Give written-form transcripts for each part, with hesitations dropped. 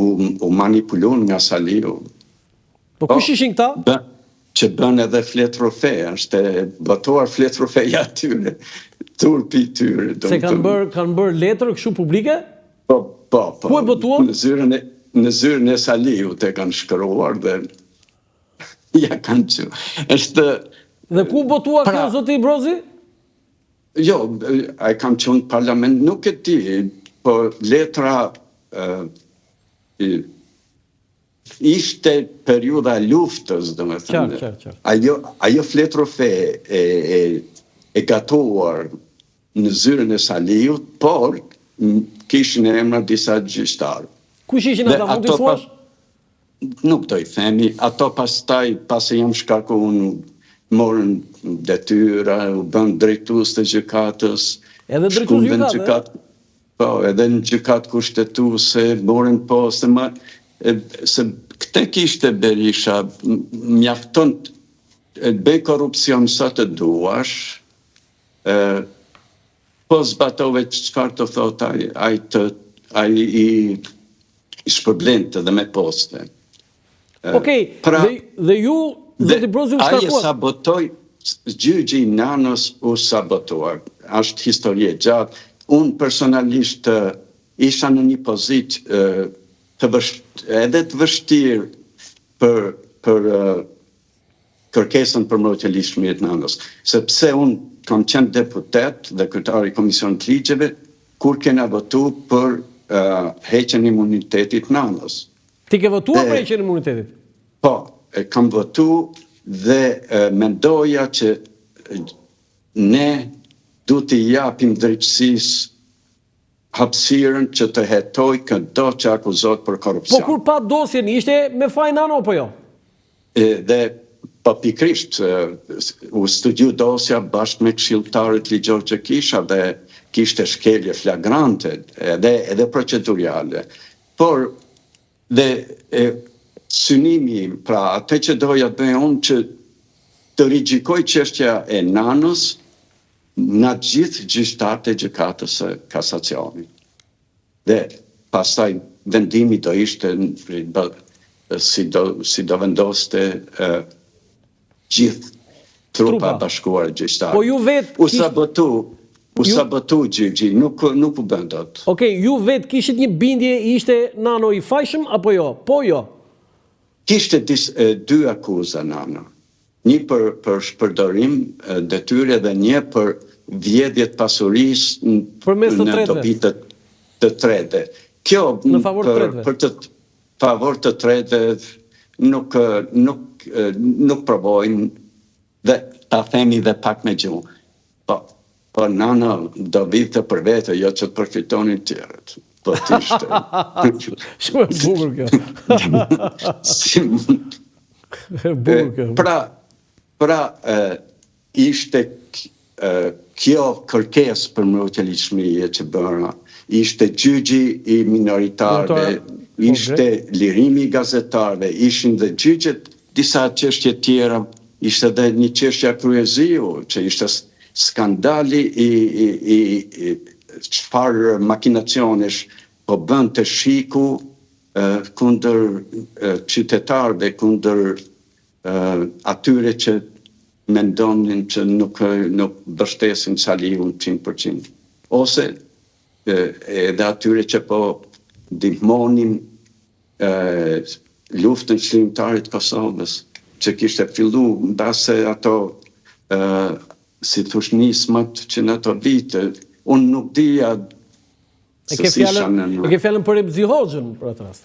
u manipulun nga Saliu. Po kush ishin këta? Që bën edhe flet trofeja, është botuar flet trofeja atyre, turpi tyre. Se kanë bërë letër kështu publike? Po. Ku e botuan? Në zyrën e Saliut e kanë shkruar dhe ja kanë që. Dhe ku botua kjo, zoti Brozi? Jo, a kam qenë parlament, nuk e di, po letra ishte periudha luftës, dhe me thënë. Ajo flet trofe e gatuar në zyrën e Saliut, por kishin emra disa gjyqtarë. Kush ishin ata, mund t'i thuash? Nuk do i themi, ato pastaj, pasi jam shkaku unë morën detyra, u bën drejtues të gjykatës. Edhe drejtues gjykatë? Po, edhe në gjykatë kushtetuese, morën poste, se këte kishte Berisha, mjafton të bëj korupcion sa të duash, po zbatove çfarë të thot ai i shpërblente dhe me poste. Okej, dhe ju, zoti Brozi, u shkarkuat? Aje sabotoj, gjyqi i Nanës u sabotuar. Ashtë historie gjatë. Unë personalisht isha në një pozitë edhe të vështirë për kërkesën për mbrojtje ligjshmërisë të Nanës. Sepse unë kam qenë deputet dhe kryetari i Komisionit të Ligjeve kur kena votu për heqjen e imunitetit Nanës. Ti ke votuar për heqjen e imunitetit? Po, kam votu dhe mendoja që ne du t'i japim drejtësisë hapësirën që të hetoj këdo që akuzohet për korupcion. Po kur pa dosjen, ishte me faj Nano apo jo? Dhe po pikrisht, u studiu dosja bashkë me këshilltarët ligjor që kisha dhe kishte shkelje flagrante edhe procedurale. Por, dhe synimi, pra atë që doja të bëj unë që të rigjikoj çështja e Nanës në gjithë gjyqtarët e gjykatës së kasacionit. Dhe pastaj vendimi do ishte si do vendoste gjithë trupa bashkuar gjyqtarë. Po ju vetë U sabotu gjyqi, nuk u bën dot. Okej, ju vetë kishit një bindje, ishte Nano i fajshëm apo jo? Po jo. Kishte dy akuza Nano. Një për shpërdorim detyre dhe një për vjedhjet pasurisë në dobi të tredhe. Kjo për të favor të tredhe nuk provojnë dhe ta themi dhe pak me gjuhë. Po Nana do vite për vete, jo që të përfitonin tjerët. Po t'ishte. Shumë e bukur kjo. Pra, ishte kjo kërkes për mbrojtje ligjshmërie që bëra, ishte gjyqi i minoritarëve, ishte lirimi i gazetarëve, ishin dhe gjyqet disa çështje tjera, ishte dhe një çështja Kryeziu, që ishte skandali i çfarë makinacionesh po bën të shiku kundër qytetarëve, kundër atyre që mendonin që nuk mbështesin Saliun 100%. Ose edhe atyre që po ndihmonin luftën çlirimtare të Kosovës, që kishte fillu mbase ato si thush nismat që në ato vite, unë nuk dija se si shanë në... E ke fjallën për Remzi Hoxhën për atë rast?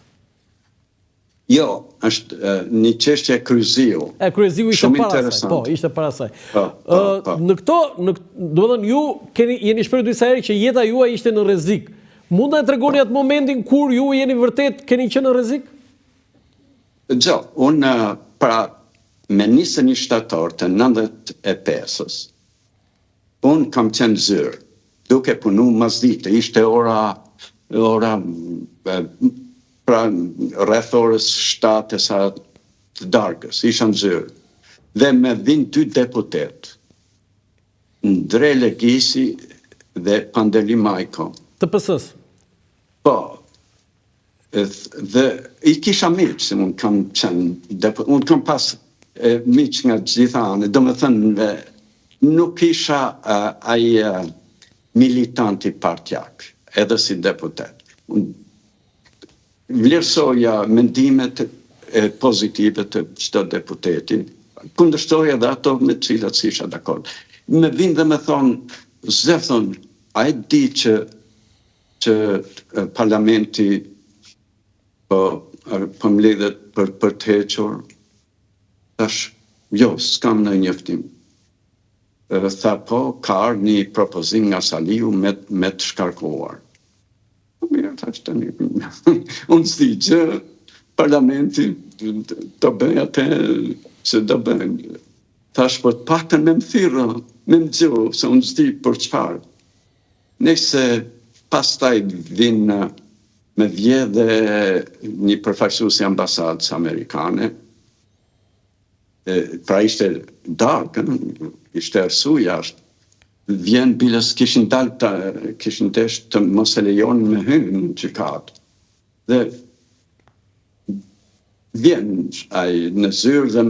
Jo, është një çështje Kryeziu. Kryeziu ishte para saj, po, ishte para saj. Në këto, do të thënë, ju jeni shprehur disa herë që jeta juaj ishte në rrezik. Mund ta tregoni atë momentin kur ju jeni vërtet keni qenë në rrezik? Jo, unë pra me 21 shtator të 95-s, unë kam qenë zyrë, duke punu masdite, ishte ora pra rreth orës 7 sa të darkës, isha në zyrë. Dhe me vinë 2 deputet, Ndre Legisi dhe Pandeli Majko. Të PS-s? Po. Dhe I kisha miq, se unë kam pas miq nga gjitha anë, do me thënë, nuk isha ai militanti partjak, edhe si deputet. Vlerësoja mendimet pozitive të çdo deputeti, kundërshtoja edhe ato me të cilat si isha dakord. Me vinë dhe me thonë, zefthon, a e di që parlamenti po mbledhet për të hequr? Thash, jo, s'kam në njëftim. Tha po, ka një propozim nga Saliu me të shkarkuar. Mirë, thash tani, unë s'di që parlamenti të bëj atë që do bëj. Thash, po të paktën me më thirrë, me më gjuhë, se unë s'di për çfarë. Nëse pastaj vinë me vjedhe një përfaqësues i ambasadës amerikane, pra ishte darkë, ishte ersu jashtë, vjen bilës kishin desh të mos e lejon me hynë në gjykatë. Dhe vjen ai në zyrë dhe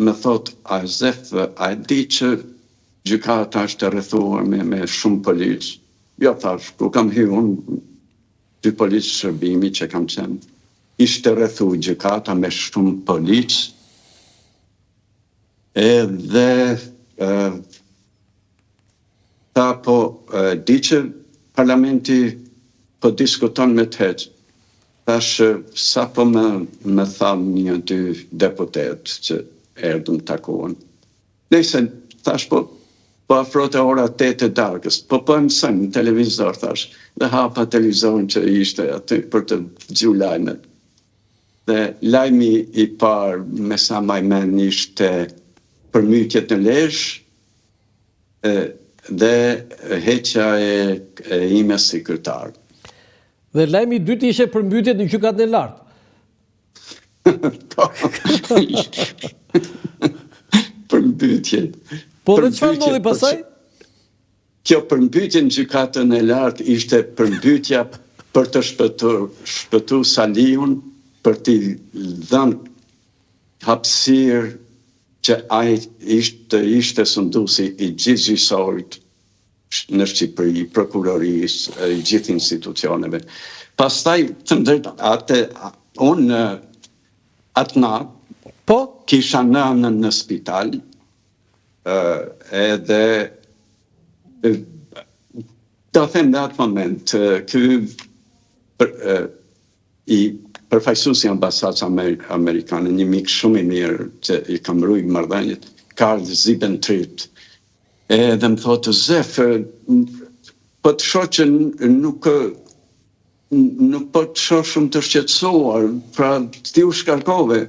më thot, a zef, a di që gjykata është rrethuar me shumë policë? Jo, thash, ku kam hyrë unë, 2 policë shërbimi që kam qenë, ishte rrethuar gjykata me shumë policë, edhe ta po di që parlamenti po diskuton me të heqë. Thash, sa po me thamë 1-2 deputet që erdhën takuan. Nëse, thash, po afrote ora 8 e darkës, po mësën në televizor, thash, dhe hapa televizorin që ishte aty për të dëgjuar lajmet. Dhe lajmi I parë me sa më men ishte përmbytjet në Lezhë dhe heqja e ime sekretar. Dhe lajmi I dytë ishte përmbytjet në gjykatën e lartë. Përmbytjet. Po dhe çfarë ndodhi pastaj? Kjo përmbytje në gjykatën e lartë ishte përmbytja për të shpëtu Saliun, për t'i dhënë hapësirë që ai ishte sunduesi I gjithë gjyqësorit në Shqipëri, prokurorisë, I gjithë institucioneve. Pastaj, të drejtë, unë atë natë kisha nënën në spital, edhe do them në atë moment, I përfaqësuesi I ambasadës amerikane, një mik shumë I mirë që I kam rujt marrëdhëniet, Karl Zibentrit, edhe më thotë, Zef, po të shoh që nuk po të shoh shumë të shqetësuar, pra ti u shkarkove.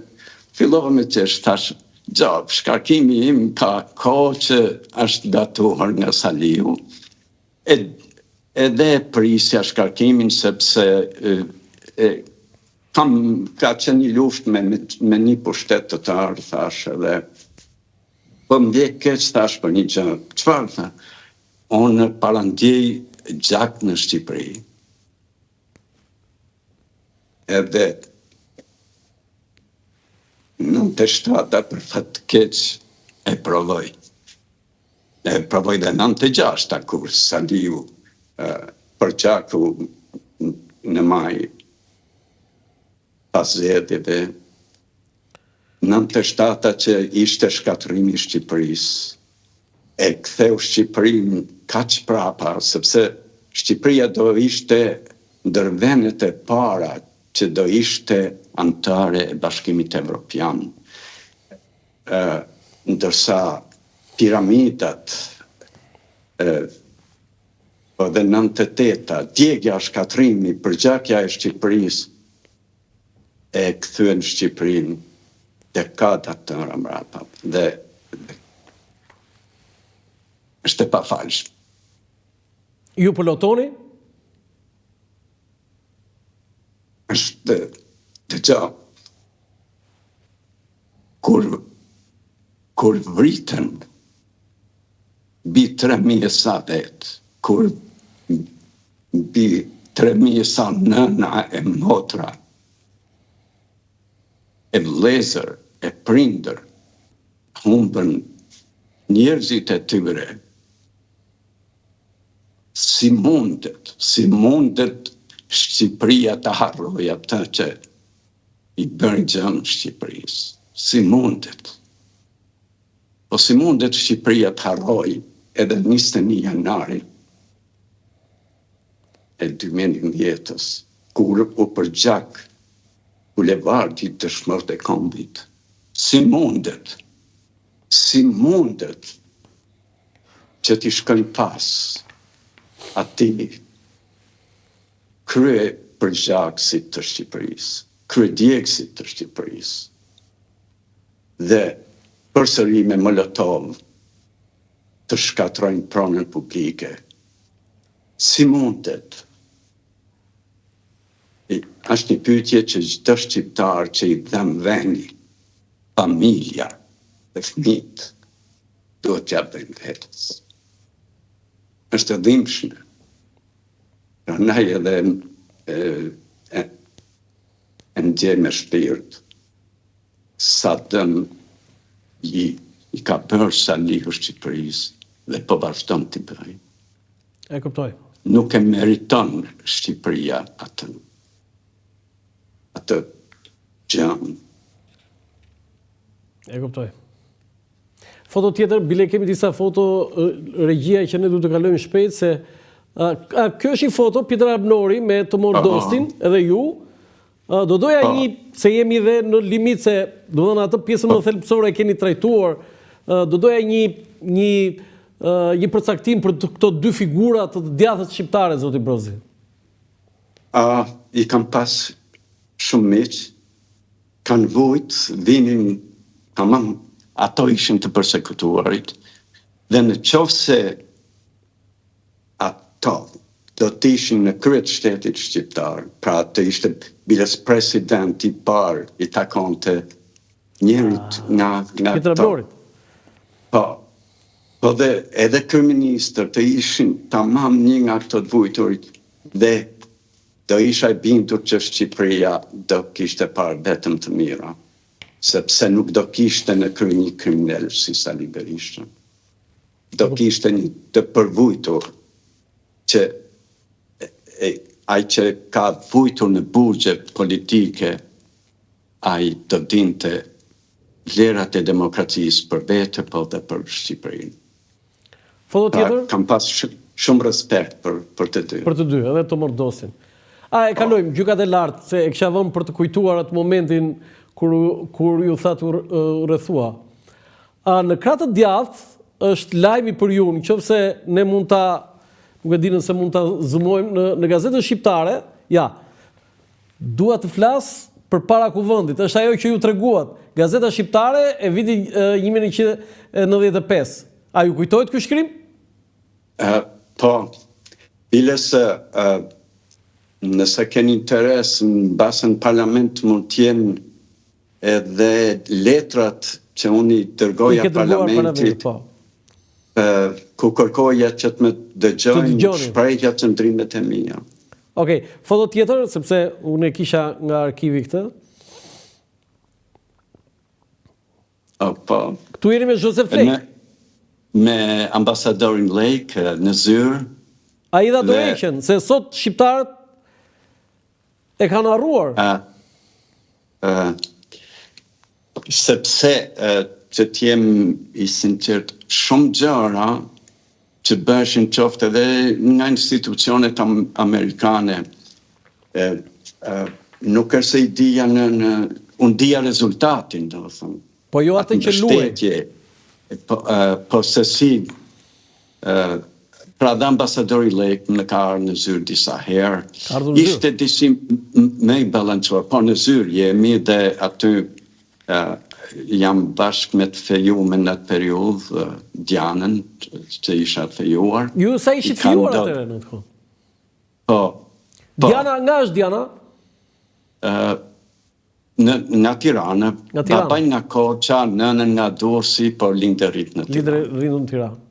Fillova me qesh, thash, gjop, shkarkimi im ka kohë që është datuar nga Saliu, edhe prisja shkarkimin sepse ka qenë një luftë me një pushtetar, thash, edhe po më vjen keq, thash, për një gjë. Çfarë tha? Unë parandjej gjak në Shqipëri. Edhe 97 për fat të keq e provoj. E provoj dhe 96 kur Saliu për gjaku në maj pas zgjedhjeve, 97 që ishte shkatërimi I Shqipërisë, e ktheu Shqipërinë kaq prapa, sepse Shqipëria do ishte ndër vendet e para që do ishte anëtare e Bashkimit Evropian. Ndërsa piramidat dhe 98, djegja shkatrimi, përgjakja e Shqipërisë, e kthyen Shqipërinë dekadat të mrapa dhe është e pafalshme. Ju plotoni? Është dëgjo, kur vritën bi 3.000 sa vetë, kur bi 3.000 sa nëna e motra e vëllezër, e prindër, humbën njerëzit e tyre. Si mundet Shqipëria të harroj atë që i bërë gjëmë Shqipërisë. Si mundet. Po si mundet Shqipëria të harroj edhe 21 janari e 2010-ës, kur u përgjak bulevardi të Dëshmorët e Kombit. Si mundet që t'i shkën pas ati krye përgjakësit të Shqipërisë, kryedjegësit të Shqipërisë, dhe përsëri me Molotov të shkatrojnë pronën publike. Si mundet? Është një pyetje që çdo shqiptar që i dhem vendi, familja dhe fëmijët duhet t'ja bëjnë vetes. Është e dhimbshme. Prandaj edhe e ndjej me shpirt sa dëm i ka bërë Salihu Shqipërisë dhe po vazhdon t'i bëjë. E kuptoj. Nuk e meriton Shqipëria atë gjën. E kuptoj. Foto tjetër, bile kemi disa foto regjia që ne duhet të kalojmë shpejt se kjo është një foto Pieter Abnori me Tomor Dostin edhe ju. Do doja një, se jemi dhe në limit se do dhënë atë pjesën më thelbësore e keni trajtuar, do doja një përcaktim për këto dy figura të djathët shqiptare, zoti Brozi. I kam pas shumë miq, kanë vujt, vinin, tamam, ato ishin të përsekutuarit, dhe në qoftë se ato do të ishin në krye të shtetit shqiptar, pra të ishte biles president i parë i takonte njërit nga Pieter Abnorit. Po dhe edhe kryeministër të ishin tamam një nga këto të vujturit dhe do isha i bindur që Shqipëria do kishte parë vetëm të mira, sepse nuk do kishte në krye një kriminal si Sali Berisha. Do kishte një të përvujtur që ai që ka vujtur në burgje politike, ai do dinte vlerat e demokracisë për vete, po dhe për Shqipërinë. Foto tjetër? Kam pas shumë respekt për të dy. Për të dy, edhe Tomor Dostin. E kalojmë gjykat e lartë, se e kisha vënë për të kujtuar atë momentin kur ju thatë rrethua. Në kratë djathtë është lajmi për ju, nëse ne mund ta, nuk e di nëse mund ta zoomojmë në gazetën shqiptare, ja. Dua të flas përpara kuvendit, është ajo që ju treguat. Gazeta shqiptare e viti 1995. A ju kujtohet ky shkrim? Po, biles nëse keni interes në basën parlament mund t'jenë edhe letrat që unë i dërgoja parlamentit, ku kërkoja që të më dëgjojnë shprehjet e ndrimet e mia. Okej, foto tjetër, sepse unë e kisha nga arkivi këtë. Po. Këtu jeni me Joseph Lake. Me ambasadorin Lake në zyrë. A i dha donation, se sot shqiptarët e kanë harruar. Sepse që t'jem i sinqert, shumë gjëra që bëshin qoftë edhe nga institucionet amerikane, nuk është se i dija unë dija rezultatin, do thëmë. Po jo atë që luaj. Po se si, pra dhe ambasadori Lake në ka arë në zyrë disa herë, ishte disi me i balancuar, po në zyrë jemi dhe aty jam bashkë me të fejume në atë periudhë, Dianën, që isha të fejuar. Ju sa ishit fejuar atëre në të kohë? Po. Diana, nga është Diana? Nga Tirana. Babaj nga Koqa, nënën nga Durrësi, por lindërit në Tirana. Lindër në Tirana.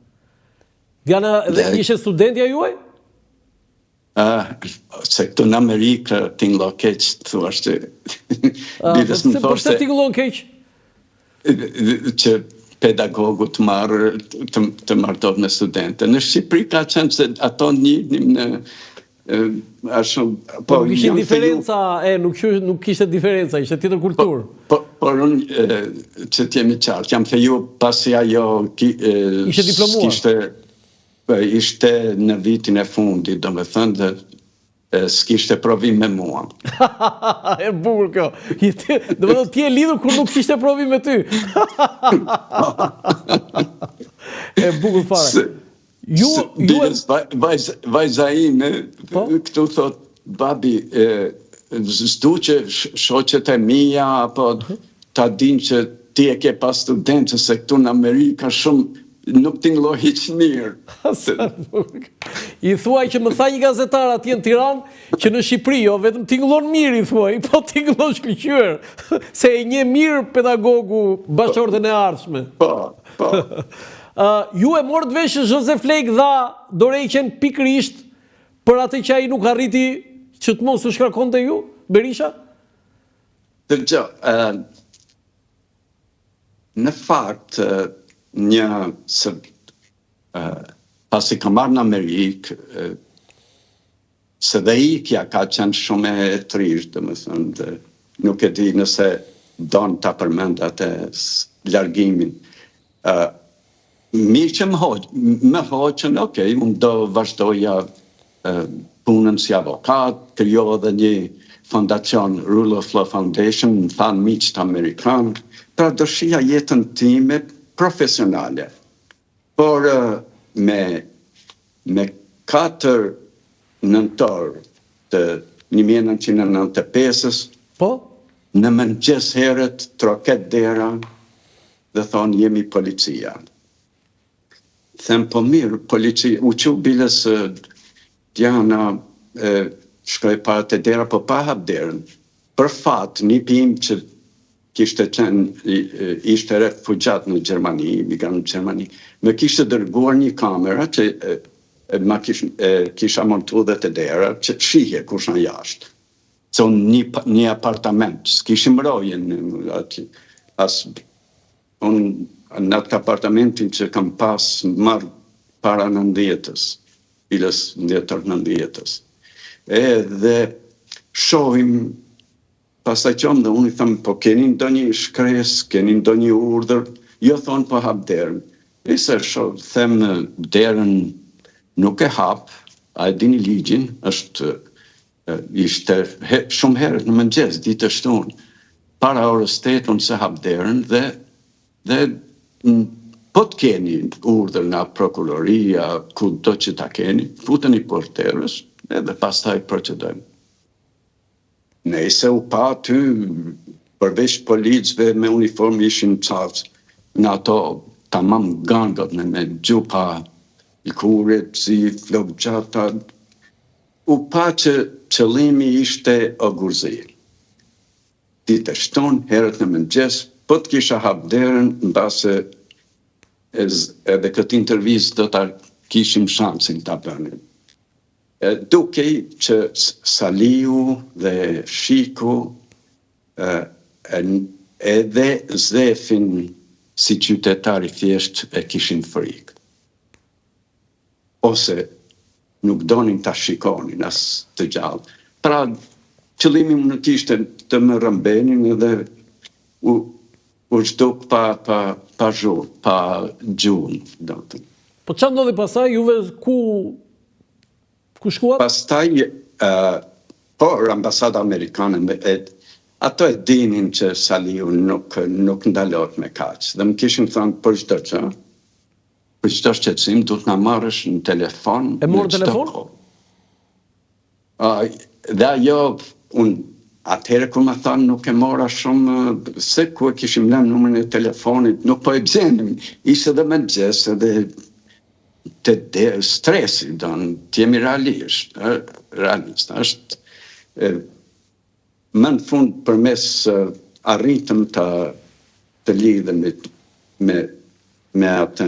Diana, dhe ishe studentja juaj? Se këtu në Amerikë tinglo keq, thua që lidhës më thoshte... Përse tinglon keq? Që pedagogu të martohet me studente. Në Shqipëri ka qenë se ato njihnim në... Po, kishin diferenca, nuk kishte diferenca, ishte tjetër kulturë. Por unë, që t'jemi qartë, jam feju pasi ajo... Ishte diplomuar? Ishte në vitin e fundit, do me thënë dhe s'kishte provim me mua. E bukur kjo. Do me thënë ti e lidhur kur nuk kishte provim me ty. E bukur fare. Vajza ime, këtu thot, babi, zdu që shoqet e mija, apo ta din që ti e ke pas studentës, se këtu në Amerika shumë nuk tinglo hiq mirë. I thuaj që më tha një gazetar atje në Tiranë që në Shqipëri, jo, vetëm tinglon mirë, i thuaj, po tinglon shkëlqyer, se e një mirë pedagogu bashkëshorten e ardhshme. Po. Ju e morët vesh që Joseph Flake dha dorëheqjen pikërisht për atë që ai nuk arriti që të mos u shkarkonte ju, Berisha? Dëgjoj, në fakt, pasi ka marrë në Amerikë, se dhe ikja ka qenë shumë e trisht, dhe më thënë, nuk e di nëse donë ta përmend atë largimin. Mirë që me hoqën, okej, unë do vazhdoja punën si avokat, krijoha dhe një fondacion Rule of Law Foundation, më thanë miqët amerikanë, pra do shija jetën time profesionale. Por me 4 nëntor të 1995-ës, në mëngjes herët troket dera dhe thonë jemi policia. Them po mirë, policia, u që bilës Diana shkoj para të dera, po pa hap derën. Për fat, një pim që kishte qenë, ishte refugjat në Gjermani, imigrant në Gjermani, me kishte dërguar një kamera që kisha montu dhe të dera, që shihje kush në jashtë. Se unë një apartament, s'kishim rojen, unë në atë apartamentin që kam pas marrë para 90-ës, ilës ndjetër 90-ës. Dhe shohim, pasaj qëmë dhe unë i thëmë, po keni ndo një shkres, keni ndo një urdhër, jo thonë po hap derën. Ise themë derën nuk e hap, a e dini ligjin, ishte shumë herët në mëngjes, ditë shtunë, para orës 8 unë se hap derën dhe po të keni urdhër nga prokuroria, ku do që ta keni, futën i porterës, edhe pas taj procedojmë. Nëse u pa ty, përveç policëve me uniform ishin qafës, në ato tamam gangat me gjupa, lkuret, si flok gjata, u pa që qëllimi ishte ogurzi. Ditë shtonë, herët në mëngjes, po të kisha hap derën, në base edhe këtë intervjist do të kishim shansin të bënin. Duke që Saliu dhe Shiku edhe Zefin si qytetari thjesht e kishin frikë. Ose nuk donin ta shikonin as të gjallë. Pra, qëllimi më nuk ishte të më rëmbenin edhe u shduk pa zhur, pa gjunë. Po që ndodhi pasaj, juve ku shkuat? Pastaj, por ambasada amerikane, ato e dinin që Saliu nuk ndalot me kaq. Dhe më kishin thënë, për çdo që, për çdo shqetësim, du të na marrësh në telefon. E morë në telefon? Dhe ajo, atëherë ku më thanë, nuk e mora shumë, se ku e kishim lënë numrin e telefonit, nuk po e gjenim, ishte dhe me gjesë, edhe të stresi, t'jemi realist, është më në fund përmes arritëm të lidhëm me atë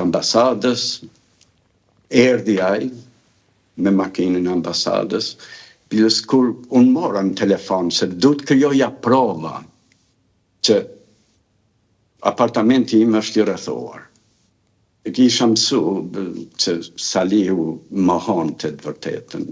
ambasadës, erdi aj, me makinën e ambasadës, plus kur unë mora në telefon se du të krijoja prova që apartamenti im është i rrethuar. E kisha mësu që Salihu mohon të vërtetën.